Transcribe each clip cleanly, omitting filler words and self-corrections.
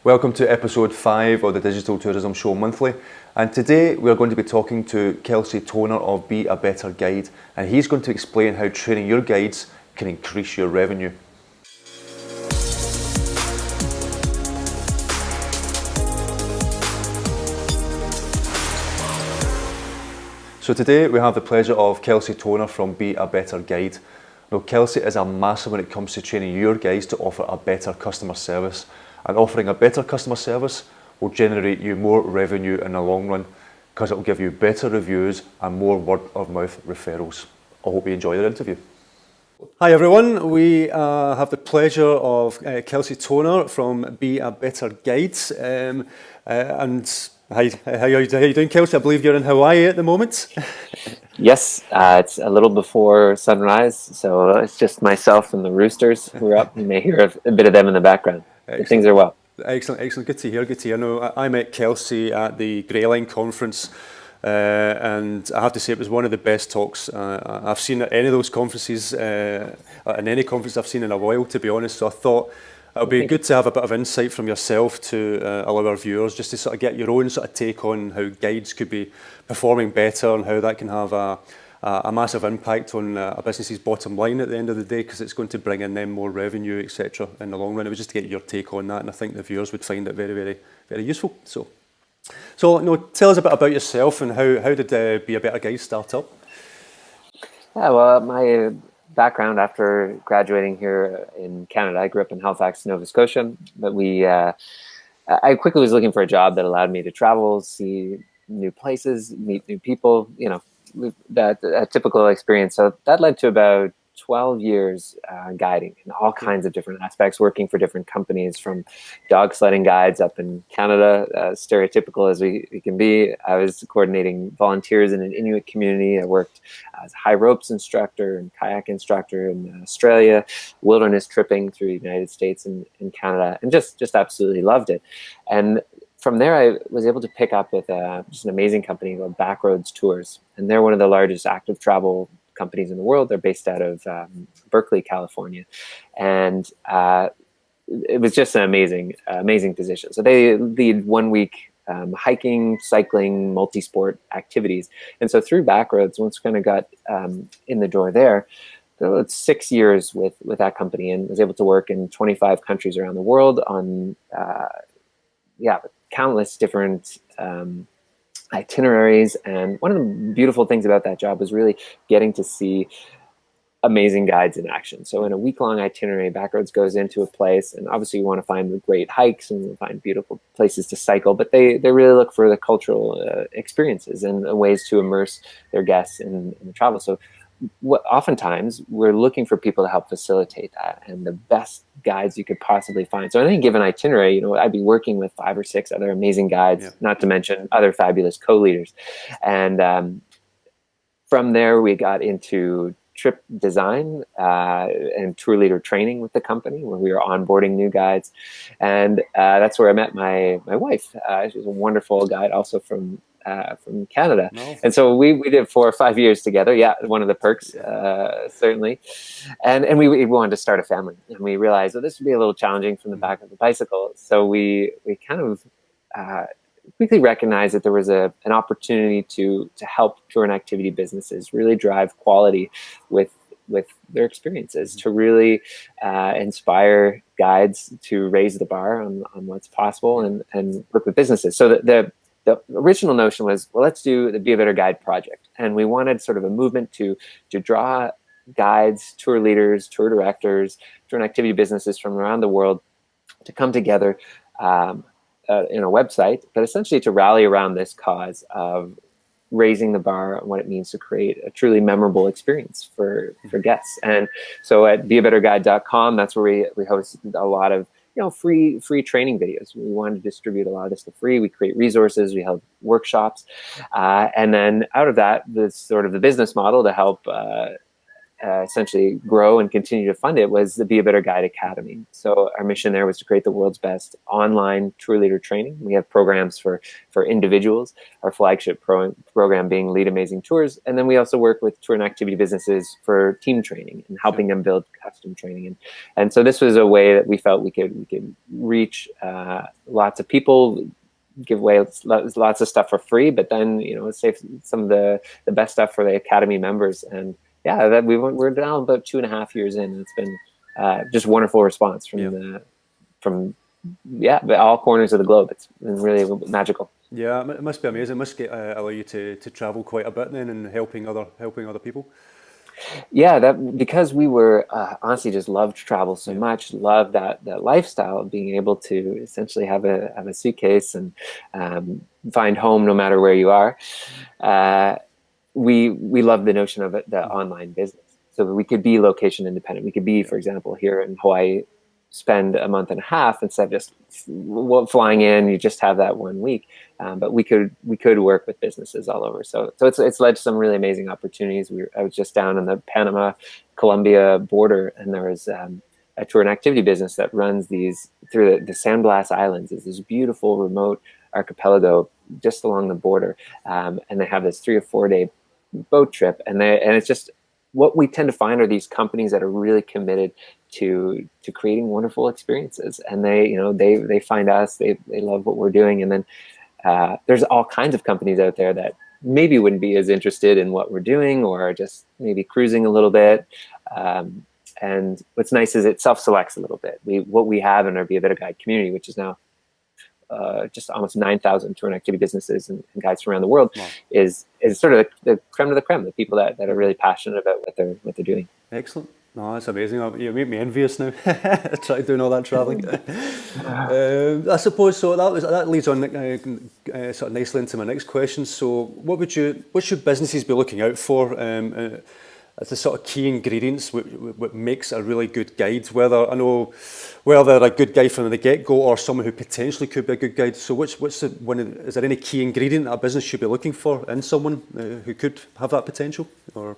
Welcome to episode 5 of the Digital Tourism Show Monthly, and today we are going to be talking to Kelsey Tonner of Be a Better Guide, and he's going to explain how training your guides can increase your revenue. So today we have the pleasure of Kelsey Tonner from Be a Better Guide. Now, Kelsey is a massive when it comes to training your guides to offer a better customer service. And offering a better customer service will generate you more revenue in the long run because it will give you better reviews and more word of mouth referrals. I hope you enjoy the interview. Hi everyone, we have the pleasure of Kelsey Tonner from Be a Better Guide. And how are you doing, Kelsey? I believe you're in Hawaii at the moment. Yes, it's a little before sunrise, so it's just myself and the roosters who are up. You may hear a bit of them in the background. Things are well. Excellent. Good to hear. No, I met Kelsey at the Greyline conference, and I have to say it was one of the best talks I've seen at any of those conferences, in any conference I've seen in a while, to be honest. So I thought it would be good to have a bit of insight from yourself to allow our viewers just to sort of get your own sort of take on how guides could be performing better and how that can have a massive impact on a business's bottom line at the end of the day, because it's going to bring in them more revenue, etc. in the long run. It was just to get your take on that, and I think the viewers would find it very useful. So no, tell us a bit about yourself and how did Be a Better Guide start up? Yeah, well, my background after graduating here in Canada, I grew up in Halifax, Nova Scotia, but I quickly was looking for a job that allowed me to travel, see new places, meet new people, that a typical experience. So that led to about 12 years guiding in all kinds of different aspects, working for different companies, from dog sledding guides up in Canada, stereotypical as we can be. I was coordinating volunteers in an Inuit community. I worked as a high ropes instructor and kayak instructor in Australia, wilderness tripping through the United States and Canada, and just absolutely loved it. And from there, I was able to pick up with just an amazing company called Backroads Tours. And they're one of the largest active travel companies in the world. They're based out of Berkeley, California. And it was just an amazing position. So they lead 1 week hiking, cycling, multi-sport activities. And so through Backroads, once kind of got in the door there, so it's 6 years with that company, and was able to work in 25 countries around the world on countless different itineraries. And one of the beautiful things about that job was really getting to see amazing guides in action. So in a week-long itinerary, Backroads goes into a place, and obviously you want to find great hikes and find beautiful places to cycle, but they really look for the cultural experiences and ways to immerse their guests in the travel. So oftentimes we're looking for people to help facilitate that, and the best guides you could possibly find. So in any given itinerary, I'd be working with 5 or 6 other amazing guides, not to mention other fabulous co-leaders. And from there, we got into trip design and tour leader training with the company, where we were onboarding new guides. And that's where I met my wife. She's a wonderful guide, also from Canada. No. And so we did 4 or 5 years together. Yeah, one of the perks, certainly. And we wanted to start a family. And we realized that this would be a little challenging from the back of the bicycle. So we kind of quickly recognized that there was an opportunity to help tour and activity businesses really drive quality with their experiences, to really inspire guides to raise the bar on what's possible and work with businesses. So the original notion was, well, let's do the Be a Better Guide project. And we wanted sort of a movement to draw guides, tour leaders, tour directors, tour and activity businesses from around the world to come together in a website, but essentially to rally around this cause of raising the bar on what it means to create a truly memorable experience for guests. And so at beabetterguide.com, that's where we host a lot of free training videos. We wanted to distribute a lot of this for free. We create resources, we held workshops, and then out of that, the sort of the business model to help essentially grow and continue to fund it was the Be a Better Guide Academy. So our mission there was to create the world's best online tour leader training. We have programs for individuals, our flagship program being Lead Amazing Tours. And then we also work with tour and activity businesses for team training and helping them build custom training. And so this was a way that we felt we could reach lots of people, give away lots of stuff for free, but then, save some of the best stuff for the Academy members. And yeah, that we're down about 2.5 years in. And it's been just wonderful response from all corners of the globe. It's been really magical. Yeah, it must be amazing. It must allow you to travel quite a bit then and helping other people. Yeah, that because we were honestly just loved travel so much, loved that lifestyle of being able to essentially have a suitcase and find home no matter where you are. We love the notion of it, the online business. So we could be location independent. We could be, for example, here in Hawaii, spend a month and a half instead of just flying in. You just have that 1 week, but we could work with businesses all over. So it's led to some really amazing opportunities. I was just down in the Panama-Colombia border, and there was a tour and activity business that runs these through the San Blas Islands. It's this beautiful remote archipelago just along the border, and they have this 3 or 4 day boat trip, and it's just what we tend to find are these companies that are really committed to creating wonderful experiences, and they find us, they love what we're doing, and then there's all kinds of companies out there that maybe wouldn't be as interested in what we're doing or just maybe cruising a little bit. And what's nice is it self-selects a little bit. What we have in our Be a Better Guide community, which is now just almost 9,000 tour and activity businesses and guides from around the world, is sort of the creme de la creme, the people that are really passionate about what they're doing. Excellent. No, that's amazing. You make me envious now. Try doing all that traveling. I suppose so. That leads on sort of nicely into my next question. So, what should businesses be looking out for as the sort of key ingredients what makes a really good guide? Whether a good guide from the get-go or someone who potentially could be a good guide. So, is there any key ingredient that a business should be looking for in someone who could have that potential? Or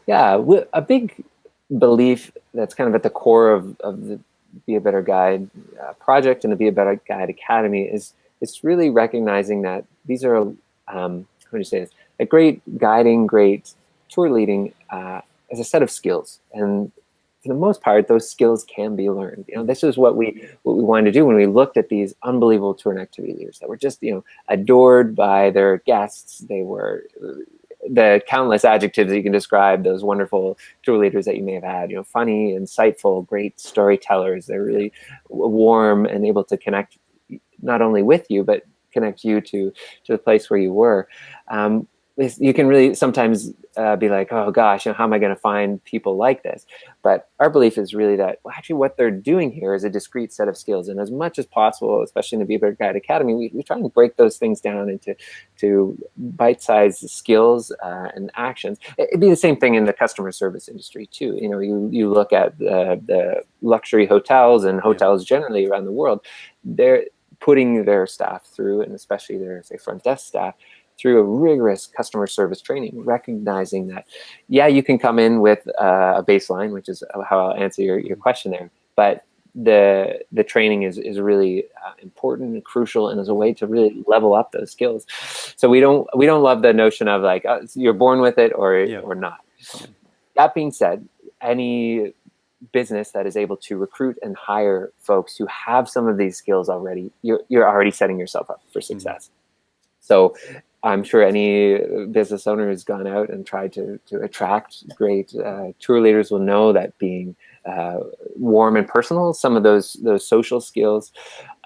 a big belief that's kind of at the core of the Be a Better Guide project and the Be a Better Guide Academy is really recognizing that these are, how do you say this, a great guiding, great tour leading as a set of skills. And for the most part, those skills can be learned. This is what we wanted to do when we looked at these unbelievable tour and activity leaders that were just, adored by their guests. They were the countless adjectives that you can describe those wonderful tour leaders that you may have had, funny, insightful, great storytellers. They're really warm and able to connect not only with you, but connect you to the place where you were. You can really sometimes be like, oh gosh, how am I going to find people like this? But our belief is really that actually what they're doing here is a discrete set of skills. And as much as possible, especially in the Be a Better Guide Academy, we try and break those things down into bite-sized skills and actions. It'd be the same thing in the customer service industry too. You look at the luxury hotels and hotels generally around the world, they're putting their staff through, and especially their, say, front desk staff, through a rigorous customer service training, recognizing that, you can come in with a baseline, which is how I'll answer your question there. But the training is really important and crucial, and is a way to really level up those skills. So we don't love the notion of like you're born with it or not. Yeah. That being said, any business that is able to recruit and hire folks who have some of these skills already, you're already setting yourself up for success. So I'm sure any business owner who's gone out and tried to attract great tour leaders will know that being warm and personal, some of those social skills,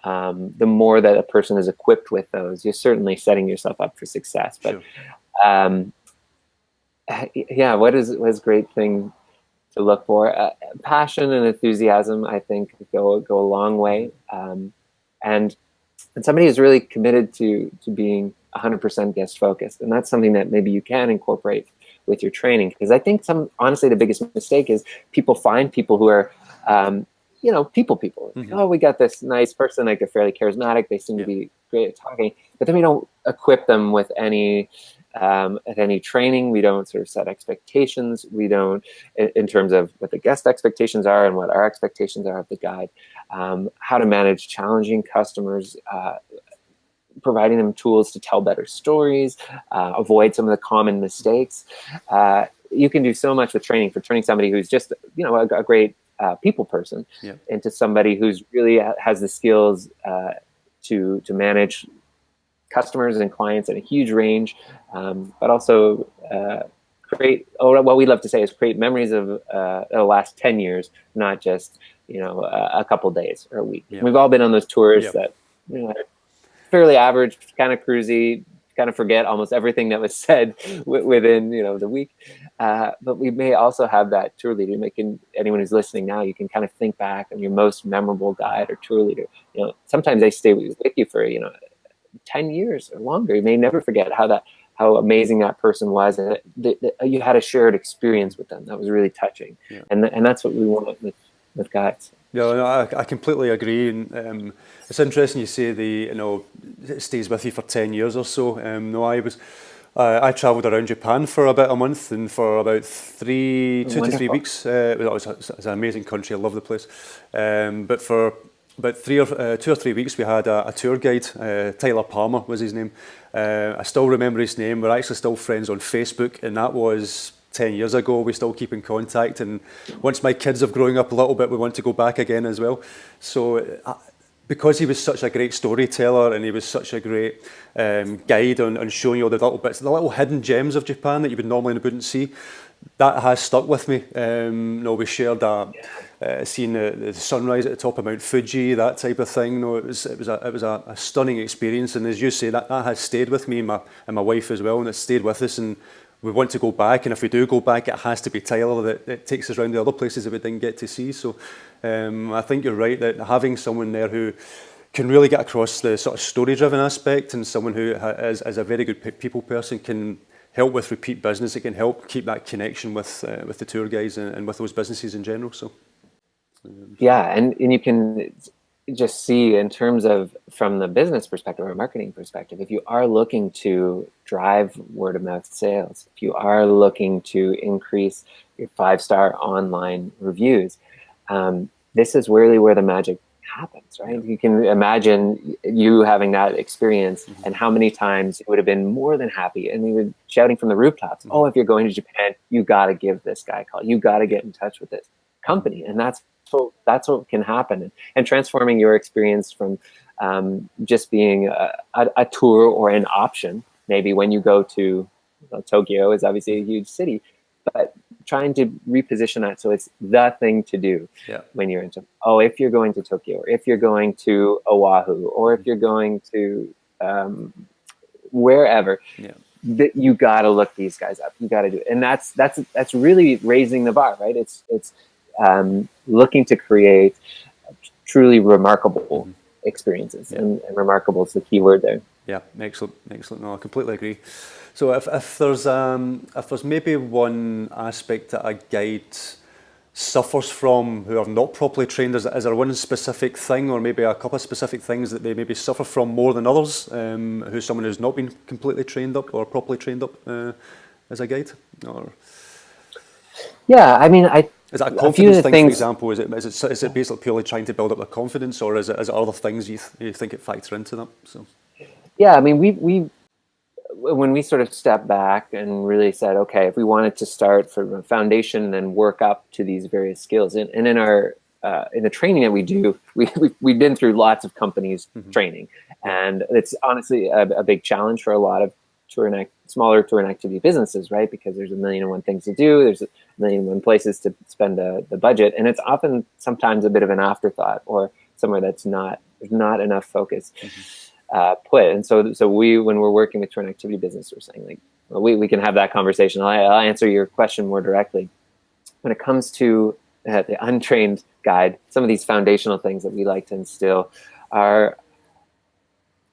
the more that a person is equipped with those, you're certainly setting yourself up for success. But what is a great thing to look for? Passion and enthusiasm, I think, go a long way. And somebody who's really committed to being 100% guest focused. And that's something that maybe you can incorporate with your training. Because I think honestly, the biggest mistake is people find people who are, people. Mm-hmm. Like, we got this nice person, like they're fairly charismatic. They seem to be great at talking, but then we don't equip them with any at any training. We don't sort of set expectations. We don't, in terms of what the guest expectations are and what our expectations are of the guide. How to manage challenging customers, providing them tools to tell better stories, avoid some of the common mistakes. You can do so much with training, for turning somebody who's just, you know, a great people person, yeah, into somebody who's really has the skills to manage customers and clients in a huge range, but also create, what we love to say is create memories of that'll last 10 years, not just, you know, a couple days or a week. yeah. We've all been on those tours Yeah. that, you know, fairly average, kind of cruisy, kind of forget almost everything that was said within, you know, the week. But we may also have that tour leader. Making anyone who's listening now, you can kind of think back on your most memorable guide or tour leader. You know, sometimes they stay with you for, you know, 10 years or longer. You may never forget how amazing that person was, and you had a shared experience with them that was really touching. Yeah. And that's what we want with guides. Yeah, no, I completely agree, and it's interesting you say it stays with you for 10 years or so. No, I travelled around Japan for about a month, and for about 2 to 3 weeks. It's an amazing country. I love the place. But for about 2 or 3 weeks, we had a tour guide. Tyler Palmer was his name. I still remember his name. We're actually still friends on Facebook, and that was 10 years ago. We still keep in contact, and once my kids have grown up a little bit, we want to go back again as well. So because he was such a great storyteller, and he was such a great guide on showing you all the little bits, the little hidden gems of Japan that you would normally wouldn't see, that has stuck with me. We shared seeing the sunrise at the top of Mount Fuji, that type of thing. It was a stunning experience, and as you say, that has stayed with me and my wife as well, and it's stayed with us, and we want to go back, and if we do go back, it has to be Tyler that takes us around the other places that we didn't get to see. So I think you're right that having someone there who can really get across the sort of story-driven aspect, and someone who is a very good people person, can help with repeat business. It can help keep that connection with the tour guides and with those businesses in general. So yeah, and you can just see, in terms of from the business perspective or marketing perspective, if you are looking to drive word of mouth sales, if you are looking to increase your 5-star online reviews, this is really where the magic happens, right? You can imagine you having that experience, and how many times you would have been more than happy, and you were shouting from the rooftops, oh, if you're going to Japan, you got to give this guy a call. You got to get in touch with this company. And that's what can happen. And transforming your experience from just being a tour or an option, maybe when you go to, Tokyo is obviously a huge city, but trying to reposition that so it's the thing to do when you're into, if you're going to Tokyo, or if you're going to Oahu, or if you're going to wherever, that you got to look these guys up. You got to do it. And that's really raising the bar, right? It's looking to create truly remarkable experiences, and remarkable is the key word there. Yeah, excellent. No, I completely agree. So if there's maybe one aspect that a guide suffers from who are not properly trained, is there one specific thing, or maybe a couple of specific things that they maybe suffer from more than others, someone who's not been completely trained up or properly trained up as a guide? Or yeah, I mean, is that a confidence thing, for example? Is it basically purely trying to build up their confidence, or is it other things you think it factor into that? So yeah, I mean, we when we sort of stepped back and really said, okay, if we wanted to start from a foundation and then work up to these various skills, and in our in the training that we do, we've been through lots of companies training, and it's honestly a big challenge for a lot of smaller tour and activity businesses, right? Because there's 1,000,001 things to do. There's 1,000,001 places to spend the budget, and it's often sometimes a bit of an afterthought, or somewhere there's not enough focus put. And so we, when we're working with tour and activity business, we're saying, like, well, we can have that conversation. I'll answer your question more directly. When it comes to the untrained guide, some of these foundational things that we like to instill are,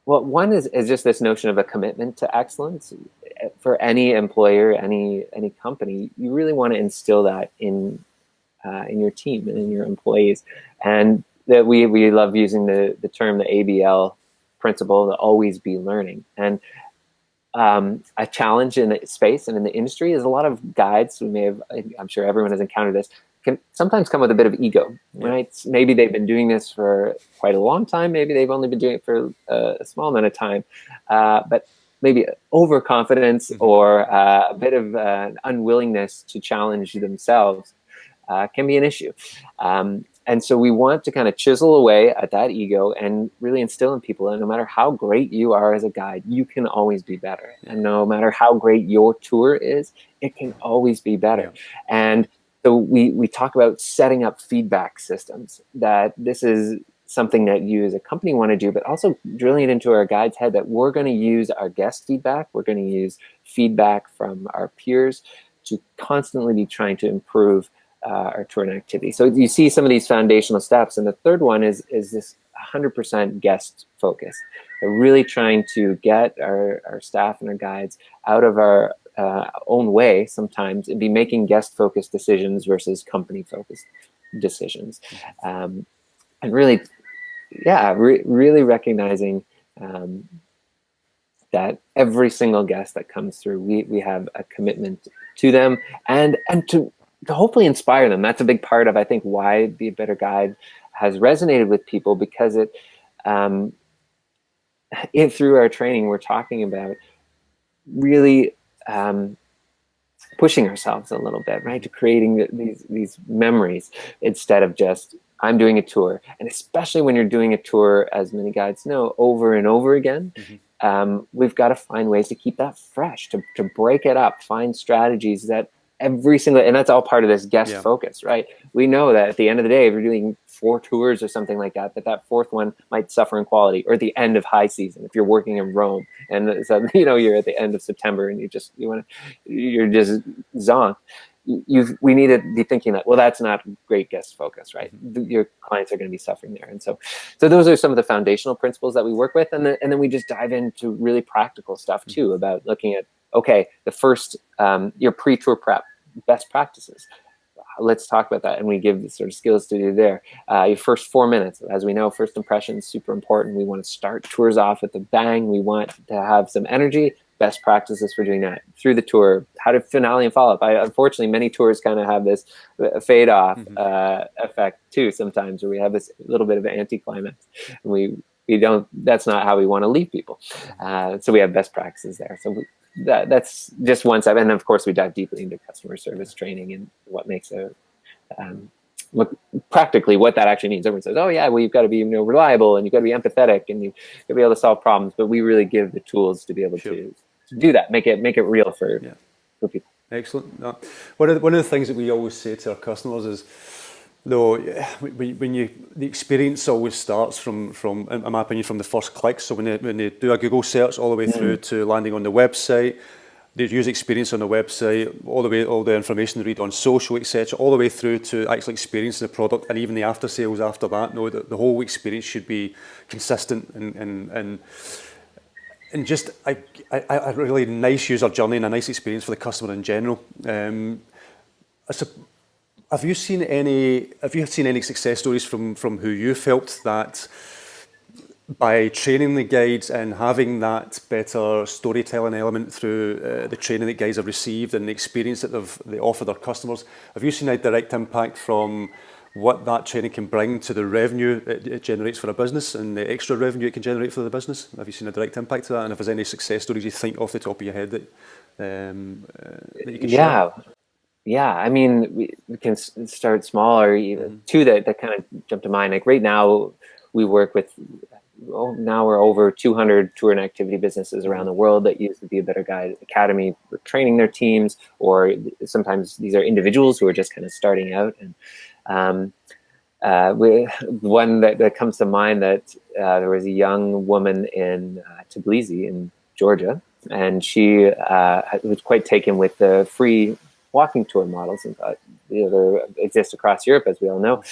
well, one is just this notion of a commitment to excellence. For any employer, any company, you really want to instill that in your team and in your employees. And that we love using the term, the ABL principle, to always be learning. And a challenge in the space and in the industry is a lot of guides who may have, I'm sure everyone has encountered this, can sometimes come with a bit of ego, right? Maybe they've been doing this for quite a long time. Maybe they've only been doing it for a small amount of time, but maybe overconfidence or a bit of unwillingness to challenge themselves can be an issue. And so we want to kind of chisel away at that ego and really instill in people that no matter how great you are as a guide, you can always be better. And no matter how great your tour is, it can always be better. And so we talk about setting up feedback systems, that this is something that you as a company want to do, but also drilling it into our guide's head that we're going to use our guest feedback. We're going to use feedback from our peers to constantly be trying to improve our tour and activity. So you see some of these foundational steps. And the third one is this 100% guest focus. We're really trying to get our staff and our guides out of our own way sometimes and be making guest-focused decisions versus company-focused decisions. And really, really recognizing that every single guest that comes through, we have a commitment to them and to hopefully inspire them. That's a big part of, I think, why Be a Better Guide has resonated with people, because it through our training, we're talking about really pushing ourselves a little bit, right? To creating these memories instead of just, I'm doing a tour. And especially when you're doing a tour, as many guides know, over and over again, we've got to find ways to keep that fresh, to break it up, find strategies that every single, and that's all part of this guest focus, right? We know that at the end of the day, if you're doing 4 tours or something like that, that fourth one might suffer in quality, or at the end of high season, if you're working in Rome and so, you're at the end of September and you're just zonked. We need to be thinking that, well, that's not great guest focus, right? Your clients are going to be suffering there. And so those are some of the foundational principles that we work with. And then we just dive into really practical stuff too, about looking at, okay, the first, your pre-tour prep, best practices. Let's talk about that. And we give the sort of skills to do there. Your first 4 minutes, as we know, first impression is super important. We want to start tours off with a bang. We want to have some energy. Best practices for doing that through the tour. How to finale and follow up. Unfortunately, many tours kind of have this fade off effect too sometimes, where we have this little bit of an anticlimax. And we don't, that's not how we want to leave people. So we have best practices there. So that's just one step. And of course, we dive deeply into customer service training and what makes practically what that actually means. Everyone says, oh yeah, well, you've got to be reliable and you've got to be empathetic and you've got to be able to solve problems. But we really give the tools to be able to do that, make it real for people. Excellent. One of the things that we always say to our customers is, though, the experience always starts from, in my opinion, from the first click. So when they do a Google search all the way through to landing on the website, the user experience on the website, all the information they read on social, etc., all the way through to actually experiencing the product, and even the after sales after that. No, the whole experience should be consistent and just a really nice user journey and a nice experience for the customer in general. Have you seen any success stories from who you felt that by training the guides and having that better storytelling element through the training that guides have received and the experience that they offer their customers, have you seen a direct impact from what that training can bring to the revenue it generates for a business and the extra revenue it can generate for the business? Have you seen a direct impact to that? And if there's any success stories you think off the top of your head that you can share? Yeah, I mean, we can start small, or even two that kind of jump to mind. Like right now, we work with, now we're over 200 tour and activity businesses around the world that use the Be a Better Guide Academy for training their teams, or sometimes these are individuals who are just kind of starting out. And one that comes to mind, that there was a young woman in Tbilisi in Georgia, and she was quite taken with the free walking tour models, and they exist across Europe, as we all know.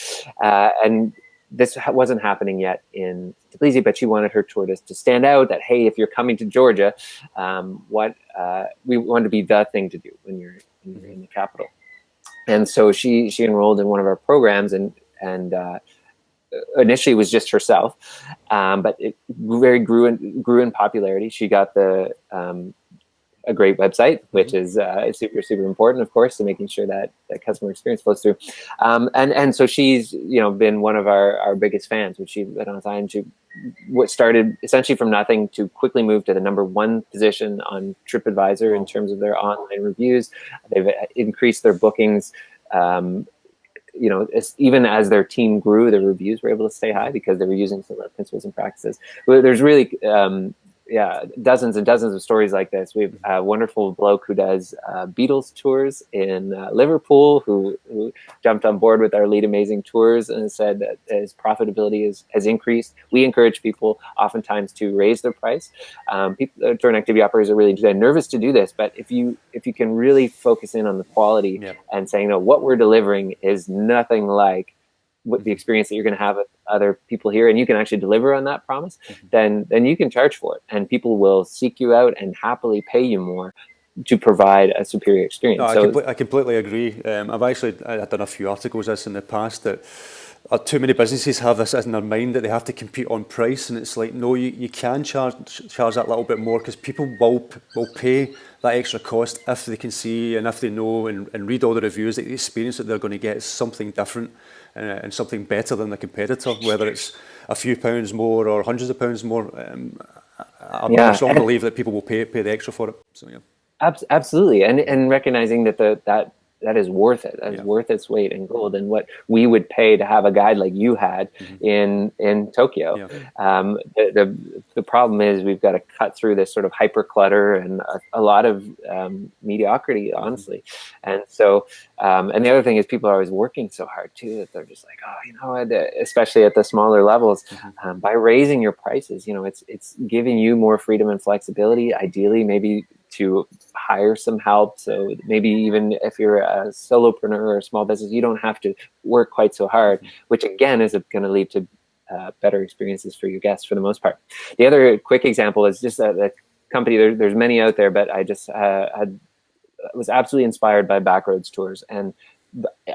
And this wasn't happening yet in Tbilisi, but she wanted her tour to stand out, that, hey, if you're coming to Georgia, we want to be the thing to do when you're in the capital. And so she enrolled in one of our programs, and initially it was just herself, but it grew in popularity. She got the a great website, which is super, super important, of course, to making sure that that customer experience flows through. And so she's, been one of our biggest fans, which she's been on time. She what started essentially from nothing to quickly move to the #1 position on TripAdvisor in terms of their online reviews. They've increased their bookings. Even as their team grew, the reviews were able to stay high because they were using some of our principles and practices. But there's really, dozens and dozens of stories like this. We have a wonderful bloke who does Beatles tours in Liverpool, who jumped on board with our Lead Amazing Tours and said that his profitability has increased. We encourage people oftentimes to raise their price. Tour and activity operators are really nervous to do this, but if you can really focus in on the quality and saying, no, what we're delivering is nothing like what the experience that you're going to have with other people here, and you can actually deliver on that promise, then you can charge for it, and people will seek you out and happily pay you more to provide a superior experience. No, I completely agree. I've done a few articles this in the past that too many businesses have this in their mind that they have to compete on price, and it's like, no, you can charge that little bit more, because people will pay that extra cost if they can see and if they know and read all the reviews that the experience that they're going to get is something different and something better than the competitor, whether it's a few pounds more or hundreds of pounds more. I strongly believe that people will pay the extra for it. So absolutely, and recognizing that is worth it. That is worth its weight in gold, and what we would pay to have a guide like you had in Tokyo. The problem is we've got to cut through this sort of hyper clutter and a lot of mediocrity, honestly. And so, and the other thing is people are always working so hard too that they're just like, especially at the smaller levels, by raising your prices, it's giving you more freedom and flexibility. Ideally, maybe to hire some help. So maybe even if you're a solopreneur or a small business, you don't have to work quite so hard, which again is going to lead to better experiences for your guests for the most part. The other quick example is just a company. There's many out there, but I just was absolutely inspired by Backroads Tours, and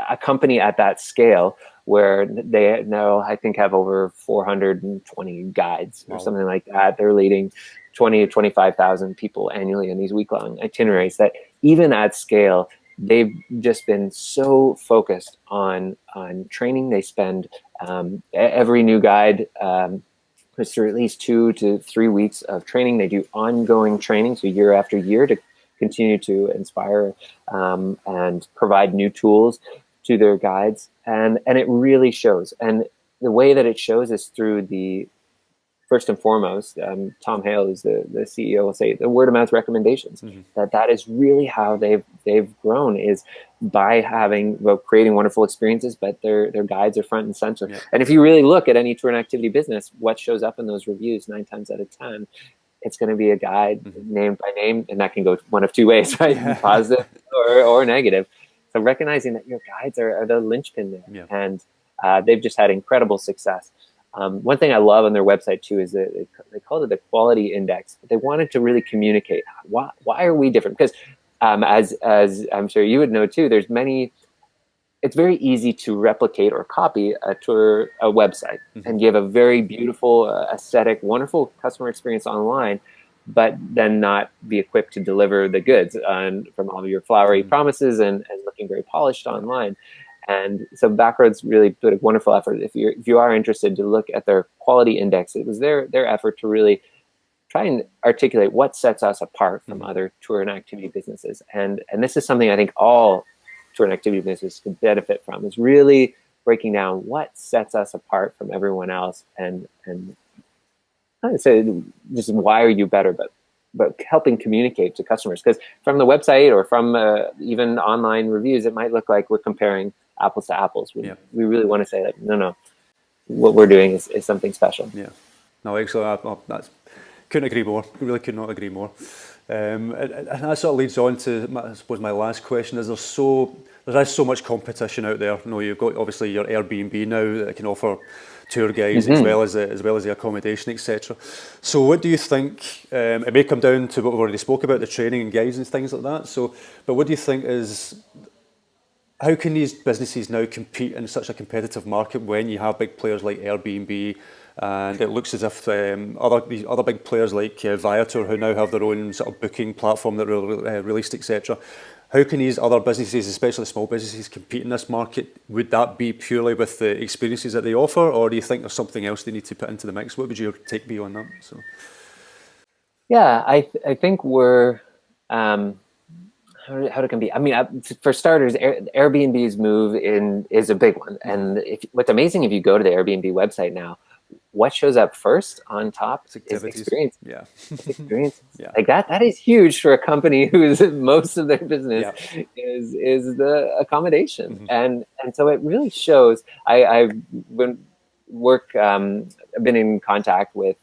a company at that scale where they now I think have over 420 guides or something like that. They're leading 20 to 25,000 people annually on these week-long itineraries, that even at scale, they've just been so focused on training. They spend every new guide is through at least 2 to 3 weeks of training. They do ongoing training, so year after year, to continue to inspire and provide new tools to their guides. And it really shows. And the way that it shows is through first and foremost, Tom Hale, who's the CEO, will say the word of mouth recommendations. That is really how they've grown, is by creating wonderful experiences, but their guides are front and center. And if you really look at any tour and activity business, what shows up in those reviews 9 times out of 10, it's going to be a guide name by name, and that can go one of two ways, right? Positive or negative. So recognizing that your guides are the linchpin there, and they've just had incredible success. One thing I love on their website too is that they called it the quality index. They wanted to really communicate why are we different? Because as I'm sure you would know too, it's very easy to replicate or copy a website and give a very beautiful, aesthetic, wonderful customer experience online, but then not be equipped to deliver the goods from all of your flowery promises and looking very polished online. And so Backroads really put a wonderful effort. If you are interested to look at their quality index, it was their effort to really try and articulate what sets us apart from other tour and activity businesses. And this is something I think all tour and activity businesses could benefit from, is really breaking down what sets us apart from everyone else, and I would say just why are you better, but helping communicate to customers. Because from the website or from even online reviews, it might look like we're comparing apples to apples. We really want to say that, no, what we're doing is something special. Yeah. No, excellent. Couldn't agree more. Really could not agree more. And that sort of leads on to, I suppose, my last question. There's so much competition out there. You've got obviously your Airbnb now that can offer tour guides as well as the accommodation, etc. So what do you think? It may come down to what we've already spoke about, the training and guides and things like that. So, but what do you think is, how can these businesses now compete in such a competitive market when you have big players like Airbnb And it looks as if these other big players like Viator, who now have their own sort of booking platform that released, etc. How can these other businesses, especially small businesses, compete in this market? Would that be purely with the experiences that they offer, or do you think there's something else they need to put into the mix? What would your take be on that? So, yeah, I think we're how to compete. I mean, for starters, Airbnb's move in is a big one. And what's amazing, if you go to the Airbnb website now, what shows up first on top is experience. Yeah. Experience. Yeah. Like that is huge for a company whose most of their business is the accommodation. And so it really shows. I've been in contact with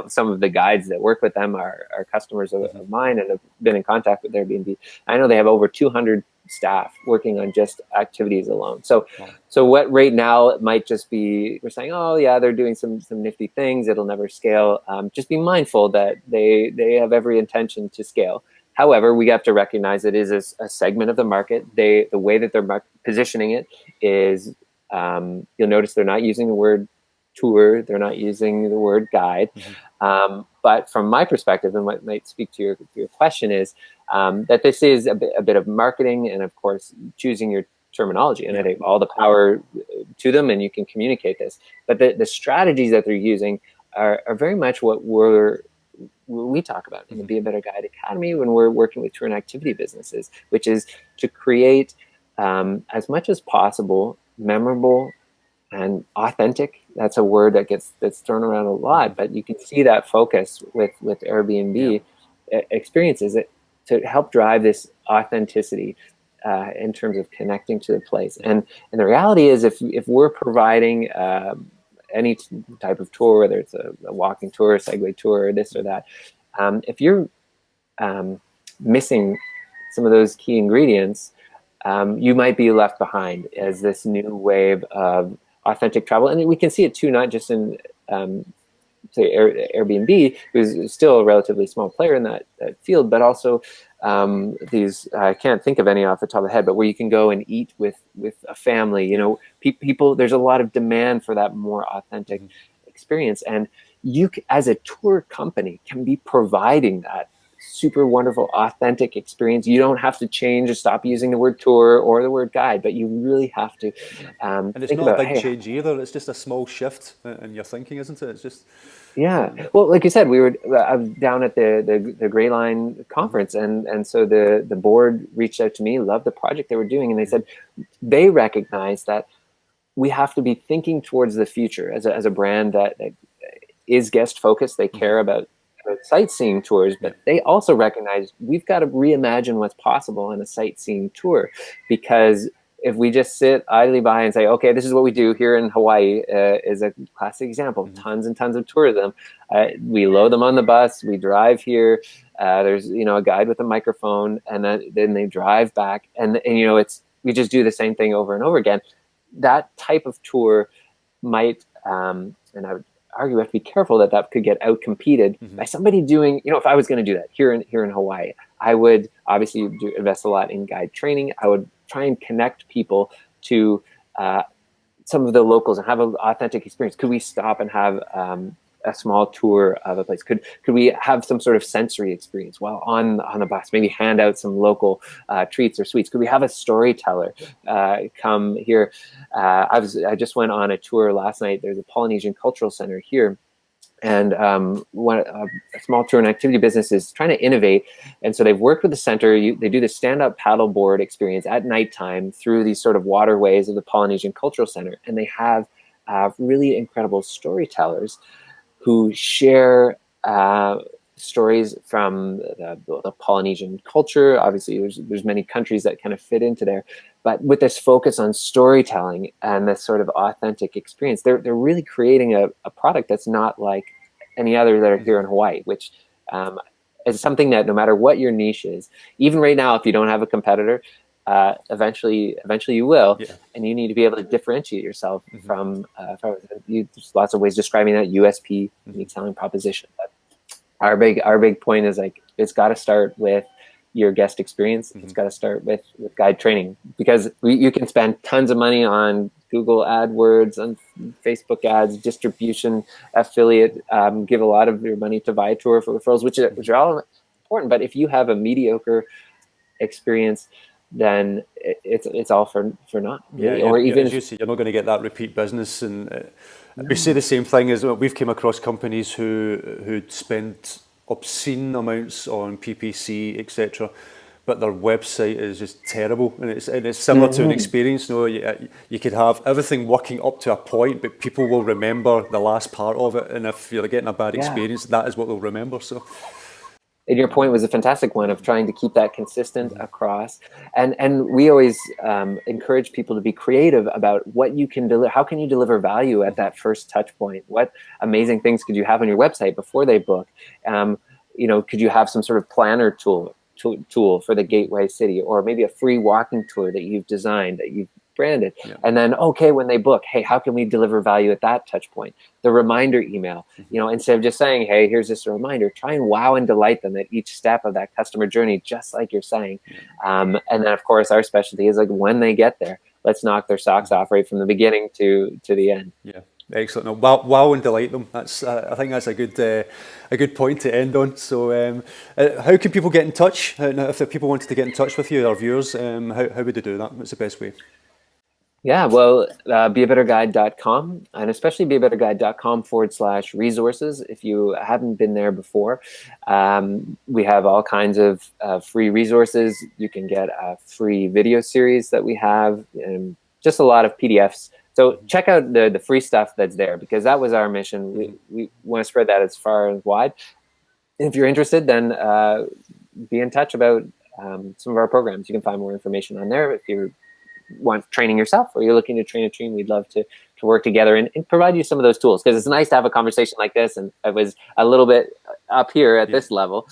some of the guides that work with them are customers of mine and have been in contact with Airbnb. I know they have over 200 staff working on just activities alone. So what right now it might just be, we're saying, oh yeah, they're doing some nifty things. It'll never scale. Just be mindful that they have every intention to scale. However, we have to recognize it is a segment of the market. The way that they're positioning it is, you'll notice they're not using the word tour. They're not using the word guide. But from my perspective, and what might speak to your question is that this is a bit of marketing and, of course, choosing your terminology. And I think all the power to them, and you can communicate this. But the strategies that they're using are very much what we talk about in the Be a Better Guide Academy when we're working with tour and activity businesses, which is to create as much as possible memorable and authentic. That's a word that's thrown around a lot, but you can see that focus with Airbnb experiences to help drive this authenticity in terms of connecting to the place. And the reality is, if we're providing any type of tour, whether it's a walking tour, a Segway tour, or this or that, if you're missing some of those key ingredients, you might be left behind as this new wave of authentic travel. And we can see it too, not just in say Airbnb, who's still a relatively small player in that field, but also these, I can't think of any off the top of the head, but where you can go and eat with a family. You know, people, there's a lot of demand for that more authentic experience. And you, as a tour company, can be providing that super wonderful, authentic experience. You don't have to change or stop using the word tour or the word guide, but you really have to. And it's not a big change either. It's just a small shift in your thinking, isn't it? It's just. Yeah. Well, like you said, I was down at the Gray Line conference, and so the board reached out to me, loved the project they were doing, and they said they recognize that we have to be thinking towards the future as a brand that is guest focused. They care about sightseeing tours, but they also recognize we've got to reimagine what's possible in a sightseeing tour, because if we just sit idly by and say, okay, this is what we do here in Hawaii, is a classic example. Tons and tons of tourism. We load them on the bus. We drive here. There's a guide with a microphone, and then they drive back, and we just do the same thing over and over again. That type of tour might, and I would argue we have to be careful that could get out-competed by somebody doing, if I was going to do that here in Hawaii, I would obviously invest a lot in guide training. I would try and connect people to some of the locals and have an authentic experience. Could we stop and have a small tour of a place? Could we have some sort of sensory experience while on the bus? Maybe hand out some local treats or sweets. Could we have a storyteller come here? I just went on a tour last night. There's a Polynesian Cultural Center here, and a small tour and activity business is trying to innovate, and so they've worked with the center. They do the stand-up paddleboard experience at nighttime through these sort of waterways of the Polynesian Cultural Center, and they have really incredible storytellers who share stories from the Polynesian culture. Obviously, there's many countries that kind of fit into there, but with this focus on storytelling and this sort of authentic experience, they're really creating a product that's not like any other that are here in Hawaii, which is something that no matter what your niche is, even right now, if you don't have a competitor, eventually you will, and you need to be able to differentiate yourself from there's lots of ways describing that USP, unique selling proposition. But our big point is it's got to start with your guest experience. It's got to start with guide training, because you can spend tons of money on Google AdWords and Facebook ads, distribution, affiliate, give a lot of your money to Viator for referrals, which are all important. But if you have a mediocre experience, then it's all for naught. Really. Yeah, Or even as you say, you're not going to get that repeat business. And we say the same thing as we've came across companies who spend obscene amounts on PPC, etc., but their website is just terrible, and it's similar to an experience. You could have everything working up to a point, but people will remember the last part of it, and if you're getting a bad experience, that is what they'll remember. So. And your point was a fantastic one of trying to keep that consistent across. And we always encourage people to be creative about what you can deliver. How can you deliver value at that first touch point? What amazing things could you have on your website before they book? Could you have some sort of planner tool for the gateway city, or maybe a free walking tour that you've designed, that you've branded, and then when they book, hey, how can we deliver value at that touch point? The reminder email, instead of just saying, hey, here's just a reminder, try and wow and delight them at each step of that customer journey, just like you're saying. And then of course our specialty is like when they get there, let's knock their socks off right from the beginning to the end. Yeah. Excellent. No, wow and delight them. That's I think that's a good point to end on. So, how can people get in touch? If the people wanted to get in touch with you, our viewers, how would they do that? What's the best way? Yeah, well, beabetterguide.com, and especially beabetterguide.com/resources. If you haven't been there before, we have all kinds of free resources. You can get a free video series that we have, and just a lot of PDFs. So check out the free stuff that's there, because that was our mission. We want to spread that as far and wide. If you're interested, then be in touch about some of our programs. You can find more information on there. If you want training yourself, or you're looking to train a team, we'd love to work together and provide you some of those tools, because it's nice to have a conversation like this. And I was a little bit up here at this level,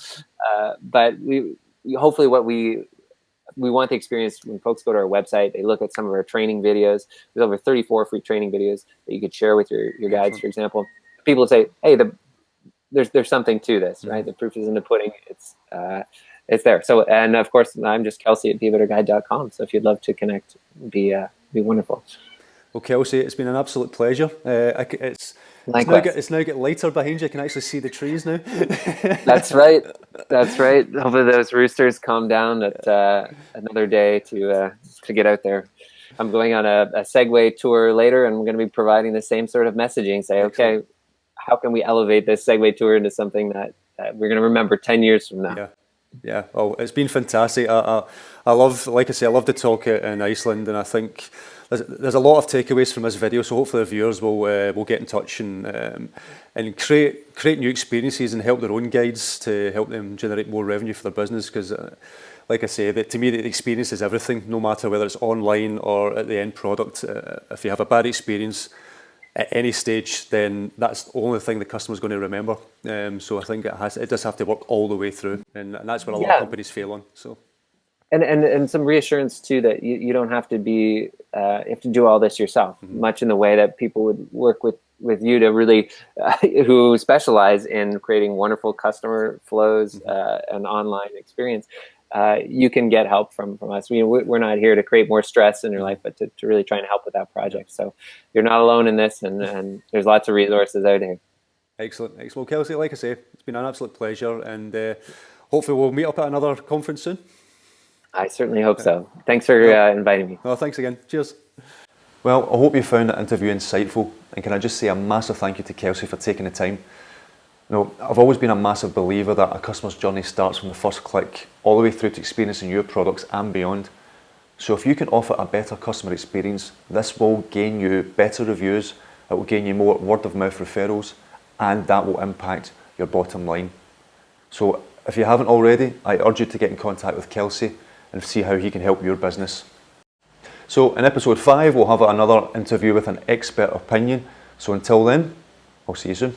but we hopefully what we want the experience when folks go to our website, they look at some of our training videos. There's over 34 free training videos that you could share with your guides, for example. People say, hey, there's something to this, right? The proof is in the pudding. It's there. So, and of course, I'm just Kelsey at beabetterguide.com. So if you'd love to connect, be wonderful. Well, Kelsey, it's been an absolute pleasure. It's now getting lighter behind you. I can actually see the trees now. That's right. Hopefully those roosters calm down at another day to get out there. I'm going on a Segway tour later, and I'm going to be providing the same sort of messaging. Say, okay, how can we elevate this Segway tour into something that we're going to remember 10 years from now? Yeah. Oh, it's been fantastic. I love, like I say, I love the talk in Iceland, and I think there's a lot of takeaways from this video. So hopefully the viewers will get in touch and create new experiences and help their own guides to help them generate more revenue for their business. Because, like I say, to me, the experience is everything. No matter whether it's online or at the end product, if you have a bad experience at any stage, then that's the only thing the customer's going to remember. So I think it does have to work all the way through, and that's what a lot of companies fail on. So, and some reassurance too that you don't have to you have to do all this yourself. Much in the way that people would work with you to really who specialize in creating wonderful customer flows and online experience. You can get help from us. We're not here to create more stress in your life, but to really try and help with that project. So you're not alone in this, and there's lots of resources out here. Excellent. Well, Kelsey, like I say, it's been an absolute pleasure, and hopefully we'll meet up at another conference soon. I certainly hope so. Thanks for inviting me. Well, thanks again. Cheers. Well, I hope you found that interview insightful, and can I just say a massive thank you to Kelsey for taking the time. I've always been a massive believer that a customer's journey starts from the first click all the way through to experiencing your products and beyond. So if you can offer a better customer experience, this will gain you better reviews, it will gain you more word of mouth referrals, and that will impact your bottom line. So if you haven't already, I urge you to get in contact with Kelsey and see how he can help your business. So in episode 5, we'll have another interview with an expert opinion. So until then, I'll see you soon.